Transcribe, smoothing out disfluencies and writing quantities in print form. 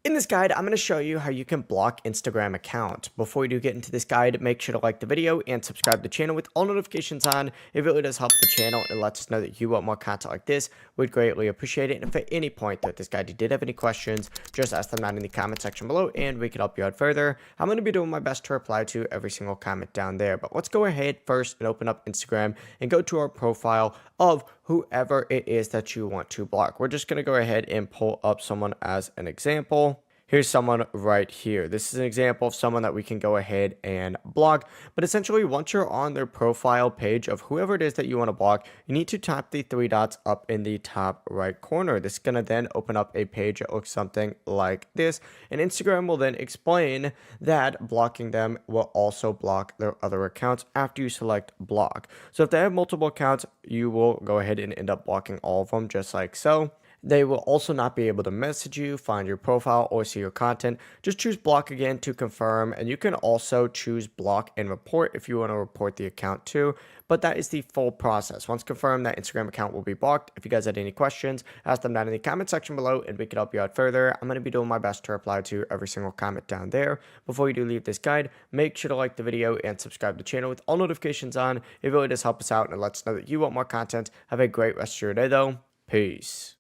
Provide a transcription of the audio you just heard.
In this guide, I'm going to show you how you can block Instagram account. Before we do get into this guide, make sure to like the video and subscribe to the channel with all notifications on. It really does help the channel and lets us know that you want more content like this. We'd greatly appreciate it. And if at any point that this guide you did have any questions, just ask them down in the comment section below and we can help you out further. I'm going to be doing my best to reply to every single comment down there. But let's go ahead first and open up Instagram and go to our profile of whoever it is that you want to block. We're just going to go ahead and pull up someone as an example. Here's someone right here. This is an example of someone that we can go ahead and block. But essentially, once you're on their profile page of whoever it is that you want to block, you need to tap the three dots up in the top right corner. This is going to then open up a page that looks something like this. And Instagram will then explain that blocking them will also block their other accounts after you select block. So if they have multiple accounts, you will go ahead and end up blocking all of them just like so. They will also not be able to message you, find your profile, or see your content. Just choose block again to confirm, and you can also choose block and report if you want to report the account too. But that is the full process. Once confirmed, that Instagram account will be blocked. If you guys had any questions, ask them down in the comment section below, and we can help you out further. I'm going to be doing my best to reply to every single comment down there. Before you do leave this guide, make sure to like the video and subscribe to the channel with all notifications on. It really does help us out and it lets us know that you want more content. Have a great rest of your day, though. Peace.